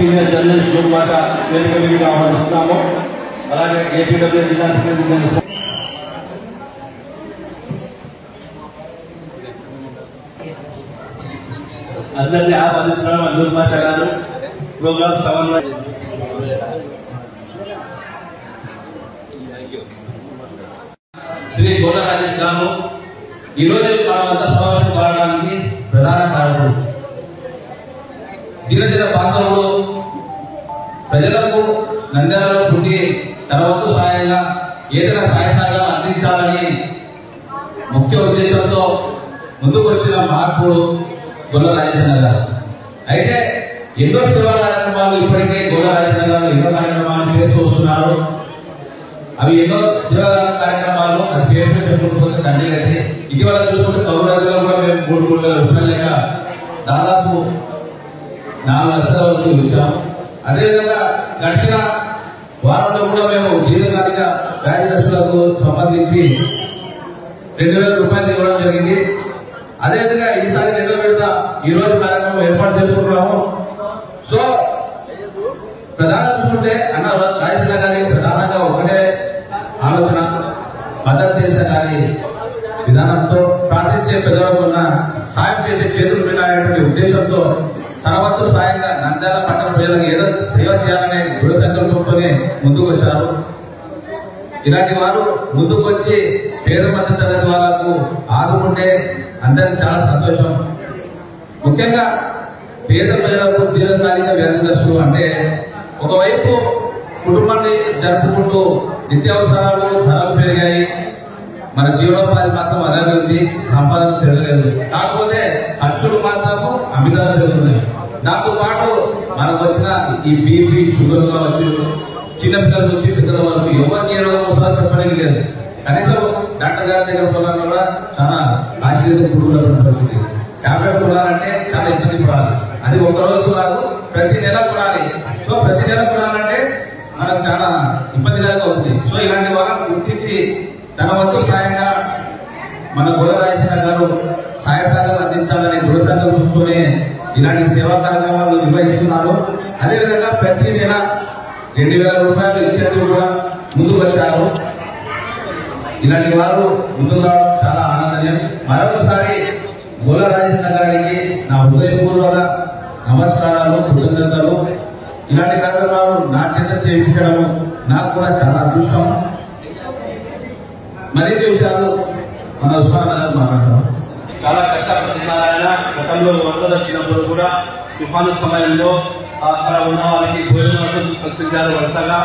Senior journalist మాట వేదిక మీదుగా ఆహ్వానిస్తున్నాము. అలాగే ఏపీడబ్ల్యూ జిల్లా సెక్రటరీ అందరినీ ఆహ్వానిస్తున్నాము. అల్లూరు మాట గారు ప్రోగ్రామ్ సమన్వయం శ్రీ గోడ రాజేష్ గారు ఈరోజు మన వద్ద సమావేశం కావడానికి ప్రధాన కారణం దినదిన బాంధవుడు ప్రజలకు నంద్యాలలో పుట్టి తన వంతు సాయంగా ఏదైనా సహాయకాలను అందించాలని ముఖ్య ఉద్దేశంతో ముందుకు వచ్చిన మహాత్ముడు గొల్ల రాజేశ్వర గారు. అయితే ఎన్నో సేవా కార్యక్రమాలు ఇప్పటికే గొల్ల రాజేశ్వర గారు ఎన్నో కార్యక్రమాలు చేస్తూ వస్తున్నారు. అవి ఎన్నో సేవా కార్యక్రమాలు అది పేరు చెప్పుకుంటే తండ్రి అయితే ఇటీవల చూసుకుంటే గౌరవంలో కూడా మేము 3,000 రూపాయల లెక్క దాదాపు 4 లక్షల వరకు ఇచ్చాము. అదేవిధంగా గడిచిన వారంలో కూడా మేము దీర్ఘకాలిక వ్యాధిగ్రస్తులకు సంబంధించి 2,000 రూపాయలు ఇవ్వడం జరిగింది. అదేవిధంగా ఈసారి 2వ విడత ఈ రోజు కార్యక్రమం ఏర్పాటు చేసుకుంటున్నాము. సో ప్రధానంగా చూసుకుంటే అన్న రాజేశ్వర గారి ప్రధానంగా ఒకటే ఆలోచన మదర్ తెరెసా గారి విధానంతో ప్రార్థించే పెద్దలకు ఉన్న సాయం చేసే చేతులు వినాలనేటువంటి ఉద్దేశంతో తన వంతు సాయంగా నంద్యాల పట్టణ ప్రజలకు ఏదో సేవ చేయాలనే దృఢ సంకల్పంతోనే ముందుకు వచ్చారు. ఇలాంటి వారు ముందుకు వచ్చి పేద మధ్య తరగతి వాళ్లకు ఆదుకుంటే అందరికి చాలా సంతోషం. ముఖ్యంగా పేద ప్రజలకు దీర్ఘకాలిక వ్యాధిగ్రస్తులు అంటే ఒకవైపు కుటుంబాన్ని జరుపుకుంటూ నిత్యావసరాలు ధరలు పెరిగాయి, మన జీవనోపాధి మాత్రం అలాగే ఉంది, సంపాదన పెరగలేదు. కాకపోతే ఖర్చులు మాత్రము అమితంగా పెరుగుతున్నాయి. దాంతో పాటు మనకు వచ్చిన ఈ బీపీ షుగర్ కావచ్చు, చిన్నపిల్లల నుంచి పెద్దల వరకు ఎవరికి ఏ రోగం వస్తుందో చెప్పడానికి లేదు. కనీసం డాక్టర్ గారి దగ్గర పోవాలన్నా కూడా చాలా ఆశ్చర్యంతో కూడుకున్నటువంటి పరిస్థితి. 50 కొనాలంటే చాలా ఇబ్బంది పడాలి. అది ఒక రోజు కాదు, ప్రతి నెల కొనాలి. సో ప్రతి నెల కొనాలంటే మనకు చాలా ఇబ్బందికరంగా ఉంది. సో ఇలాంటి వాళ్ళని గుర్తించి తన వంతు సాయంగా మన గొల్ల రాజేశ్వర గారు సహాయ సహకారాలు అందించాలని దృఢ సంకల్పంతోనే ఇలాంటి సేవా కార్యక్రమాలు నిర్వహిస్తున్నారు. అదేవిధంగా ప్రతి నెల 2,000 రూపాయలు ఇచ్చేందుకు కూడా ముందుకు వచ్చారు. ఇలాంటి వారు ముందుకు రావడం చాలా ఆనందనీయం. మరొకసారి గొల్ల రాజేశ్వర గారికి నా హృదయపూర్వక నమస్కారాలు, కృతజ్ఞతలు. ఇలాంటి కార్యక్రమాలు నా చేత చేయించడం నాకు కూడా చాలా అదృష్టం. మరిన్ని విషయాలు మన ఉస్మాన్ గారు మాట్లాడతాం. చాలా కష్టపడుతున్నారు ఆయన. గతంలో వరదలు వచ్చినప్పుడు కూడా తుఫాను సమయంలో అక్కడ ఉన్న వారికి భోజన వసతులు కల్పించారు వరుసగా.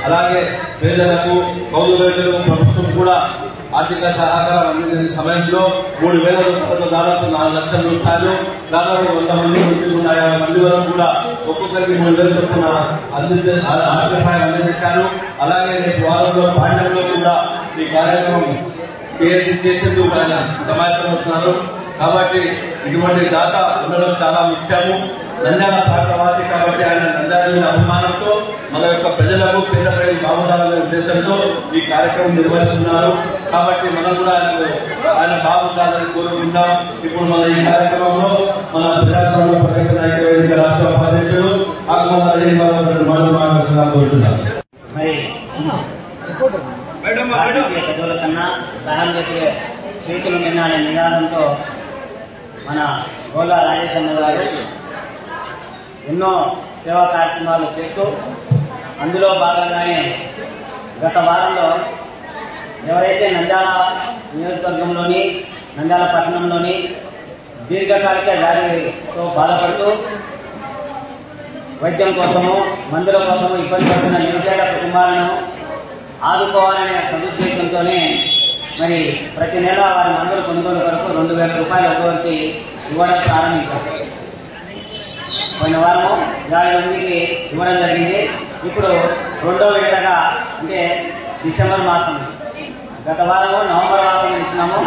అలాగే పేదలకు కౌలు రైతులకు ప్రభుత్వం కూడా ఆర్థిక సహకారం అందించిన సమయంలో 3,000 రూపాయలు దాదాపు 4 లక్షల రూపాయలు దాదాపు 100 మంది నుంచి 150 మంది వరకు కూడా ఒక్కొక్కరికి 3,000 చొప్పున ఆర్థిక సహాయం అందజేశారు. అలాగే రేపు వారంలో పాండ్యంలో కూడా ఈ కార్యక్రమం చేసేందుకు ఆయన సమాయత్తమవుతున్నారు. కాబట్టి ఇటువంటి దాత ఉండడం చాలా ముఖ్యము. నంద్యాల ప్రాంతవాసి కాబట్టి ఆయన నంద్యాల మీద అభిమానంతో మన యొక్క ప్రజలకు పేద ప్రజలు బాగుండాలనే ఉద్దేశంతో ఈ కార్యక్రమం నిర్వహిస్తున్నారు. కాబట్టి మనం కూడా ఆయన బాగుండాలని కోరుకుంటాం. ఇప్పుడు మన ఈ కార్యక్రమంలో మన ప్రజాస్వామ్య పరిరక్షణ నాయక వేదిక రాష్ట్ర ఉపాధ్యక్షుడు కోరుతున్నాం. పెద్దల కన్నా సహాయం చేసే చేతులు నిన్న నినాదంతో మన గొల్ల రాజేశ్వర గారు ఎన్నో సేవా కార్యక్రమాలు చేస్తూ అందులో భాగంగానే గత వారంలో ఎవరైతే నంద్యాల నియోజకవర్గంలోని నంద్యాల పట్టణంలోని దీర్ఘకాలిక వ్యాధితో బాధపడుతూ వైద్యం కోసము మందుల కోసము ఇబ్బంది పడుతున్న నిరుపేద కుటుంబాలను ఆదుకోవాలనే సదుద్దేశంతోనే మరి ప్రతి నెల వారి మందుల కొనుగోలు కొరకు 2,000 రూపాయలు ఒక్కొక్కరికి ఇవ్వడం ప్రారంభించారు. పోయిన వారము 50 మందికి ఇవ్వడం జరిగింది. ఇప్పుడు 2వ విడతగా అంటే డిసెంబర్ మాసం, గత వారము నవంబర్ మాసం ఇచ్చినాము.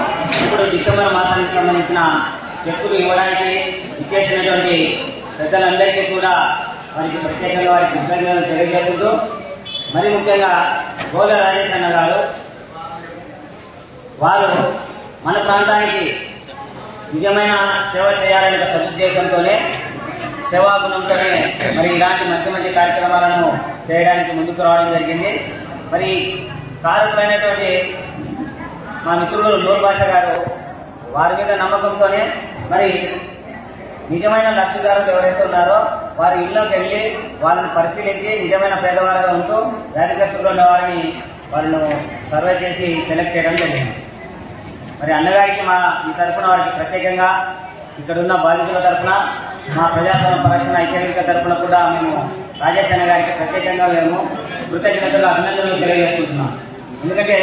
ఇప్పుడు డిసెంబర్ మాసానికి సంబంధించిన చెక్కులు ఇవ్వడానికి ఇచ్చేసినటువంటి పెద్దలందరికీ కూడా వారికి ప్రత్యేకంగా వారికి కృతజ్ఞతలు తెలియజేసుకుంటూ, మరి ముఖ్యంగా గొల్ల రాజేశ్వర గారు వారు మన ప్రాంతానికి నిజమైన సేవ చేయాలనే సదుద్దేశంతోనే సేవాగుణంతోనే మరి ఇలాంటి మంచి మంచి కార్యక్రమాలను చేయడానికి ముందుకు రావడం జరిగింది. మరి కారకులైనటువంటి మా మిత్రులు నూరు భాష గారు వారి మీద నమ్మకంతోనే మరి నిజమైన లబ్ధిదారులు ఎవరైతే ఉన్నారో వారి ఇళ్ళకి వెళ్ళి వాళ్ళని పరిశీలించి నిజమైన పేదవారుగా ఉంటూ వ్యాధిగ్రస్తులు ఉన్న వారిని వాళ్ళను సర్వే చేసి సెలెక్ట్ చేయడం జరిగింది. మరి అన్నగారికి ఈ తరఫున వారికి ప్రత్యేకంగా ఇక్కడున్న బాధితుల తరఫున మా ప్రజాస్వామ్య పరిరక్షణ ఐక్యవేదిక తరఫున కూడా మేము రాజేష్ అన్న గారికి ప్రత్యేకంగా మేము కృతజ్ఞతలు అభినందనలు తెలియజేసుకుంటున్నాం. ఎందుకంటే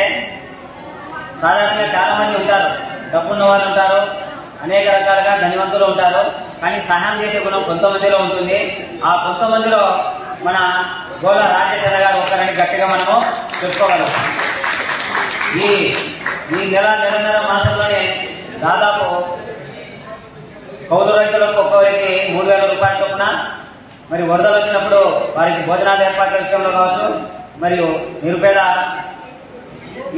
సాధారణంగా చాలా మంది ఉంటారు, డబ్బున్న వాళ్ళు ఉంటారు, అనేక రకాలుగా ధనవంతులు ఉంటారు, కానీ సహాయం చేసే గుణం కొంతమందిలో ఉంటుంది. ఆ కొంతమందిలో మన గోల రాజేష్ అన్న గారు ఒకరని గట్టిగా మనము చెప్పుకోగలం. ఈ నెలన్నర మాసంలోనే దాదాపు కౌలు రైతులకు ఒక్కొక్కరికి 3,000 రూపాయల చొప్పున, మరి వరదలు వచ్చినప్పుడు వారికి భోజనాల ఏర్పాట్ల విషయంలో కావచ్చు, మరియు నిరుపేద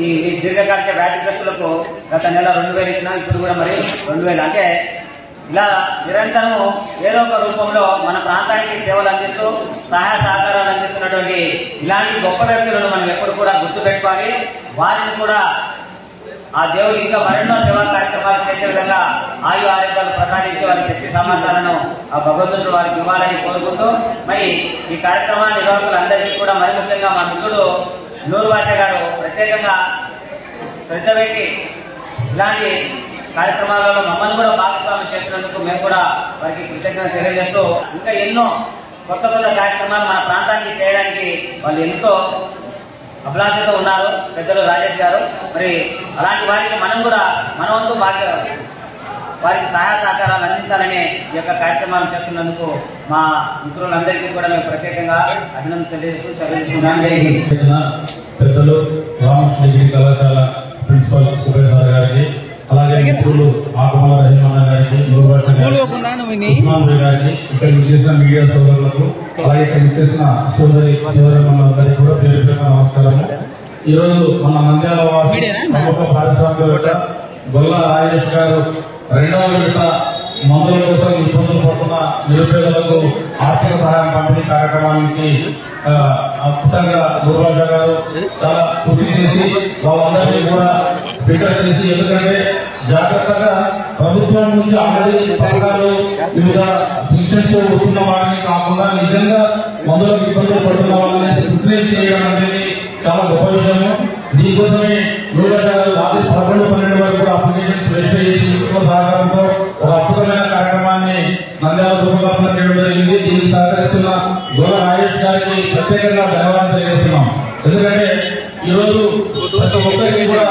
ఈ దీర్ఘకాలిక వ్యాధిగ్రస్తులకు గత నెల 2,000 ఇచ్చినా ఇప్పుడు కూడా మరి 2,000. అంటే ఇలా నిరంతరం ఏదో ఒక రూపంలో మన ప్రాంతానికి సేవలు అందిస్తూ సహాయ సహకారాలు అందిస్తున్నటువంటి ఇలాంటి గొప్ప వ్యక్తులను మనం ఎప్పుడు కూడా గుర్తుపెట్టుకోవాలి. వారిని కూడా ఆ దేవుడు ఇంకా మరెన్నో సేవా కార్యక్రమాలు చేసే విధంగా ఆయు ఆరోగ్యాలు ప్రసాదించి వారి శక్తి సామర్థ్యాలను ఆ భగవంతుడు వారికి ఇవ్వాలని కోరుకుంటూ మరి ఈ కార్యక్రమ నిర్వాహకులందరికీ కూడా మరి ముఖ్యంగా మా మిత్రుడు నూరు భాష గారు ప్రత్యేకంగా శ్రద్ధ పెట్టి ఇలాంటి కార్యక్రమాలలో మమ్మల్ని కూడా భాగస్వామ్యం చేసినందుకు మేము కూడా వారికి కృతజ్ఞత తెలియజేస్తూ ఇంకా ఎన్నో కొత్త కార్యక్రమాలు మన ప్రాంతానికి చేయడానికి వాళ్ళు ఎంతో అభిలాషతో ఉన్నారు పెద్దలు రాజేష్ గారు. మరి అలాంటి వారికి మనం కూడా మన వంతు వారికి సహాయ సహకారాలు అందించాలనే ఈ యొక్క కార్యక్రమాలు చేస్తున్నందుకు మా మిత్రులందరికీ కూడా మేము ప్రత్యేకంగా అభినందన తెలియజేస్తూ సెలవుస్తున్నాం. పెద్దలు రామకృష్ణ డిగ్రీ కళాశాల ప్రిన్సిపల్ సుబేదార్ గారికి, అలాగే మిత్రులు ఆకుమల రహీమన్న గారికి, ఉస్మాన్ గారికి, ఇక్కడ చేసిన మీడియా సోదరులకు, అలాగే ఇక్కడ చేసిన సోదరి సోదరులందరికీ కూడా పేరు పేరు నమస్కారము. ఈ రోజు మన నంద్యాల వాసి ప్రముఖ పారిశ్రామికవేత్త గొల్ల రాజేష్ గారు 2వ విడత మందుల కోసం ఇబ్బందులు పడుతున్న నిరుపేదలకు ఆర్థిక సహాయం పంపిణీ కార్యక్రమానికి అద్భుతంగా దుర్వాజ గారు చాలా కృషి చేసి వాళ్ళందరినీ కూడా ఫిల్టర్ చేసి, ఎందుకంటే జాగ్రత్తగా ప్రభుత్వం నుంచి ఆల్రెడీ పథకాలు వివిధ పెన్షన్స్ వస్తున్న వారిని కాకుండా నిజంగా మందులకు ఇబ్బందులు పడుతున్న వాళ్ళని స్క్రూటనైజ్ చేయడం అనేది చాలా గొప్ప విషయము. దీనికోసమే దుర్వాజ గారు రాత్రి 11-12 వరకు కూడా అప్లికేషన్స్ వెరిఫై చేసి ఇంట్లో సహకారంతో ఒక అద్భుతమైన కార్యక్రమాన్ని నంద్యాల రూపకల్పన చేయడం జరిగింది. దీనికి సహకరిస్తున్న గోల రాజేష్ గారికి ప్రత్యేకంగా ధన్యవాదాలు తెలియజేస్తున్నాం. ఎందుకంటే ఈ రోజు ప్రతి ఒక్కరికి కూడా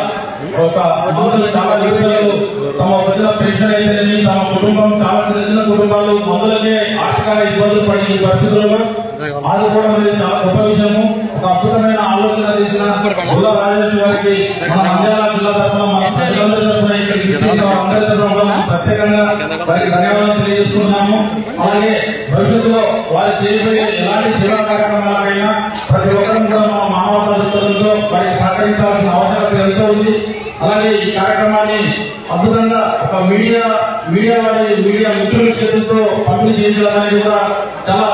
ఒక మందులు చాలా నిరుపేదలు తమ వచ్చిన పెన్షన్ అయితేనేమి, తమ కుటుంబం చాలా చిన్న కుటుంబాలు మందులకే ఆర్థికంగా ఇబ్బందులు పడి ఈ పరిస్థితుల్లో ఆదుకోవడం అనేది చాలా గొప్ప విషయము. ఒక అద్భుతమైన ఆలోచన చేసిన గోల రాజేష్ గారికి మన నంద్యాల జిల్లా తరఫున, మన ప్రజలందరి తరఫున, ఇక్కడికి అందరి తరఫున ప్రత్యేకంగా వారికి ధన్యవాదాలు తెలియజేస్తున్నాము. అలాగే భవిష్యత్తులో వారి చేయబోయే ఎలాంటి సేవా కార్యక్రమాలకైనా ప్రతి ఒక్కరూ కూడా మన మానవతా దృక్పథంతో వారికి సహకరించాల్సిన అవసరం ఎంతో ఉంది. అలాగే ఈ కార్యక్రమాన్ని అద్భుతంగా ఒక మీడియా మిత్రుల చేతులతో పంపిణీ చేయించడం అనేది కూడా చాలా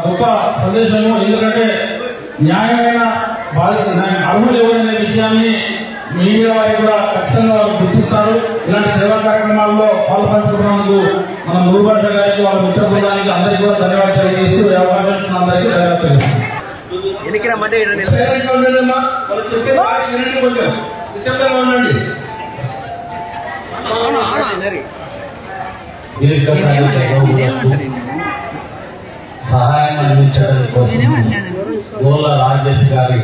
గొప్ప సందేశము. ఎందుకంటే న్యాయమైన అర్హులు ఎవరనే విషయాన్ని మీడియా వారి కూడా ఖచ్చితంగా గుర్తిస్తారు. ఇలాంటి సేవా కార్యక్రమాల్లో పాల్పంచుకున్నందుకు మన నూరు భాష గారికి, వాళ్ళ మిత్ర బృందానికి అందరికీ కూడా ధన్యవాదాలు తెలియజేస్తూ అవకాశం ఇచ్చిన అందరికీ ధన్యవాదాలు తెలియజేస్తాను. సహాయం అందించడం కోసం గోల రాజేష్ గారి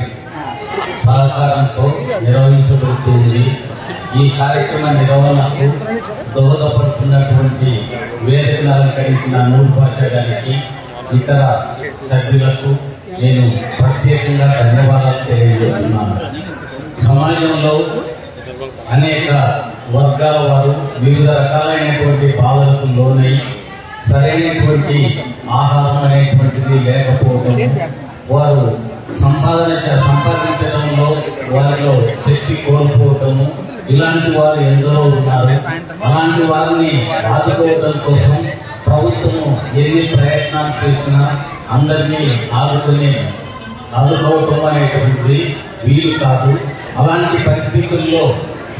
సహకారంతో నిర్వహించబడుతుంది. ఈ కార్యక్రమ నిర్వహణకు దోహదపడుతున్నటువంటి వేదికను అలంకరించిన నూరు భాష గారికి, ఇతర సభ్యులకు నేను ప్రత్యేకంగా ధన్యవాదాలు తెలియజేస్తున్నాను. సమాజంలో అనేక వర్గాల వారు వివిధ రకాలైనటువంటి బాధలకు లోనై సరైనటువంటి ఆహారం అనేటువంటిది లేకపోవడం, వారు సంపాదించడంలో వారిలో శక్తి కోల్పోవటము, ఇలాంటి వారు ఎందరో ఉన్నారు. అలాంటి వారిని ఆదుకోవడం కోసం ప్రభుత్వము ఎన్ని ప్రయత్నాలు చేసినా అందరినీ ఆదుకోవటం అనేటువంటిది వీలు కాదు. అలాంటి పరిస్థితుల్లో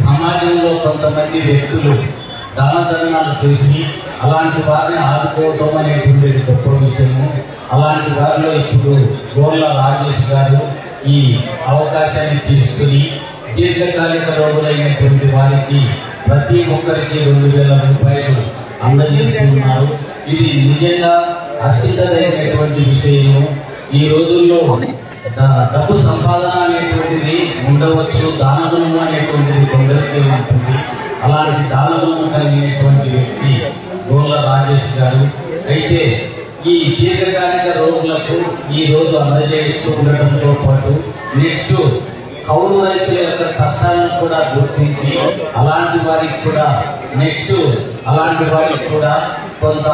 సమాజంలో కొంతమంది వ్యక్తులు దానధర్మాలు చేసి అలాంటి వారిని ఆదుకోవటం అనేటువంటిది గొప్ప విషయము. అలాంటి వారిలో ఇప్పుడు గోర్ల రాజేష్ గారు ఈ అవకాశాన్ని తీసుకుని దీర్ఘకాలిక రోగులైనటువంటి వారికి ప్రతి ఒక్కరికి 2000 రూపాయలు అందజేస్తున్నారు. ఇది నిజంగా హర్షించదగినటువంటి విషయము. ఈ రోజుల్లో డబ్బు సంపాదన అనేటువంటిది ఉండవచ్చు, దానగుణము అనేటువంటిది కొందరికే ఉంటుంది. అలాంటి దానగుణము కలిగినటువంటి వ్యక్తి గోర్ల రాజేష్ గారు. అయితే ఈ దీర్ఘకాలిక రోగులకు ఈ రోజు అందజేస్తూ ఉండటంతో పాటు నెక్స్ట్ కౌలు రైతుల యొక్క కష్టాలను కూడా గుర్తించి అలాంటి వారికి కూడా కొంత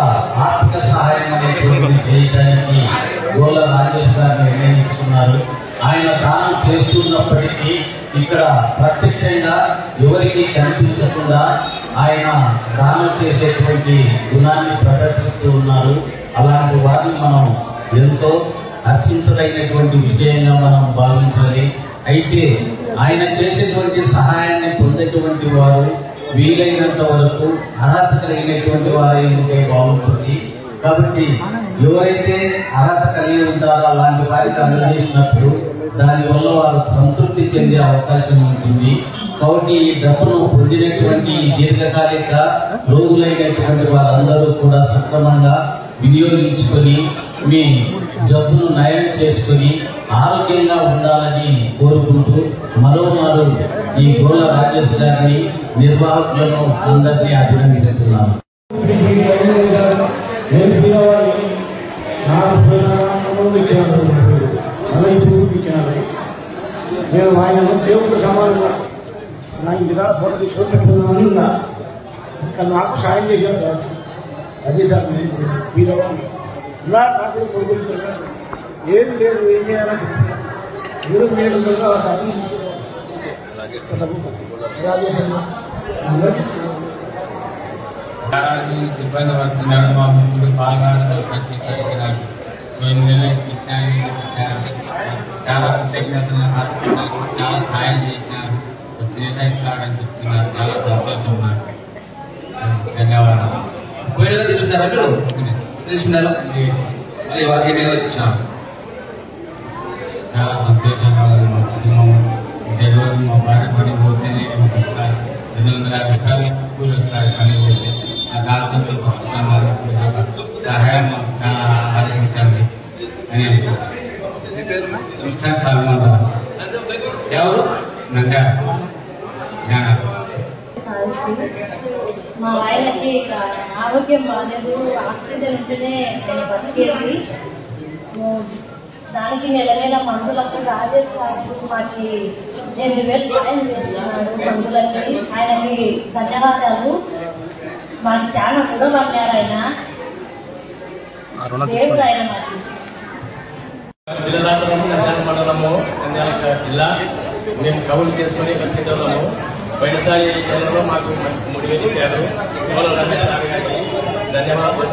ఆర్థిక సహాయం అనేటువంటిది చేయడానికి గోర్ల రాజేష్ గారు నిర్ణయించుకున్నారు. ఆయన దానం చేస్తున్నప్పటికీ ఇక్కడ ప్రత్యక్షంగా ఎవరికి కనిపించకుండా ఆయన దానం చేసేటువంటి గుణాన్ని ప్రదర్శిస్తూ ఉన్నారు. అలాంటి వారిని మనం ఎంతో హర్షించదగినటువంటి విషయంగా మనం భావించాలి. అయితే ఆయన చేసేటువంటి సహాయాన్ని పొందేటువంటి వారు వీలైనంత వరకు అర్హత కలిగినటువంటి వారి ఉంటే బాగుంటుంది. కాబట్టి ఎవరైతే అర్హత కలిగి ఉంటారో అలాంటి వారికి అందజేసినప్పుడు దానివల్ల వారు సంతృప్తి చెందే అవకాశం ఉంటుంది. కాబట్టి ఈ డబ్బును పొందినటువంటి దీర్ఘకాలిక రోగులైనటువంటి వారందరూ కూడా సక్రమంగా వినియోగించుకొని మీ జబ్బును నయం చేసుకుని ఆరోగ్యంగా ఉండాలని కోరుకుంటూ మరోమారు ఈ గోర్ల రాజేష్ గారిని నిర్వాహకులను అందరినీ అభినందిస్తున్నాను. నేను ఆయనను దేవుడితో సమానంగా నా ఇంటిగా ఫోటో తీసుకొని పెట్టుకున్నామని ఉన్నా. కానీ నాకు సాయం చేశాను కాబట్టి అదే సార్ నేను వీరవాణి ఇలా నాకు కొడుకులు ఏం లేదు, ఏం చేయాలని చెప్తున్నారు. మీరు నేను సాయం రాజేష్ అందరికీ ఇబ్బంది పడుతున్నాడు. మా ముందు పాల్గొనడం ప్రత్యేకించారు. చాలా కృతజ్ఞతలు. హాస్పిటల్ చాలా సహాయం చేసినారు. కాదని చెప్తున్నారు. చాలా సంతోషం నాకు. ధన్యవాదాలు. పోయినగా తీసుకున్నారా మీరు? తీసుకున్నారా? మళ్ళీ వారికి నేను ఇచ్చాను. చాలా సంతోషంగా ఉంది. మా కుటుంబం డెలివరీ మా భార్య పని పోతేనే వస్తారు. 200 రూపాయలు కూలి వస్తారు పని పోతే. ఆ దాంతో కుటుంబాలు సహాయం మాకు చాలా ఆదరించండి అని అనుకుంటున్నాను. సల్మాన్ ఎవరు? నంద్యాల మా ఆయనకి ఆరోగ్యం బాగాలేదు. ఆక్సిజన్ ఉంటేనే నేను బతికేది. దానికి నెల మందులకు రాజేష్ గారు మాకు 8,000 సాయం చేస్తున్నాడు మందులకి. ఆయనకి ధన్యవాదాలు. మాకు చాలా రుణపడ్డారు ఆయన. దేవుడు ఆయన మాకు. మండలము నంద్యాల జిల్లా. మేము కౌలు చేసుకుని కట్టించాము. పోయినసారి నెలలో మాకు 3,000 ఇచ్చారు. ధన్యవాదాలు.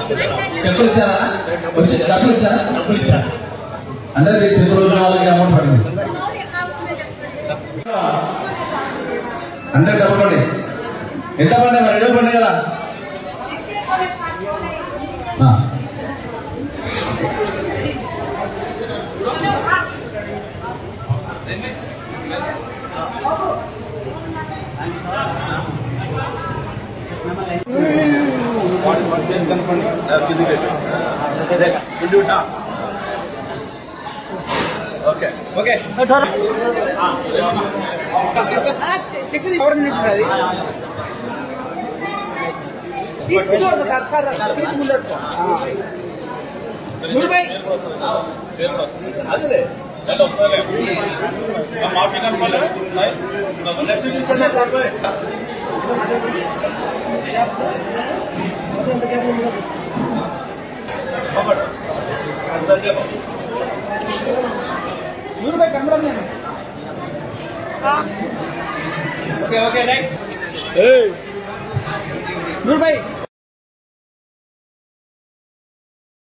చెప్పులు ఇచ్చారా? డబ్బులు ఇచ్చారా? డబ్బులు ఇచ్చారు. అందరికీ చెప్పులు వాళ్ళకి అమౌంట్ పడింది. అందరికి డబ్బులు పడి ఎంత పడ్డాయి? మరి 2 పడ్డాయి కదా. ఓకే ఓకే చెక్ తీసుకున్నాడు సార్ తీసుకున్నాడు. అదే ₹100 కనబడం నేను. Okay okay next ₹100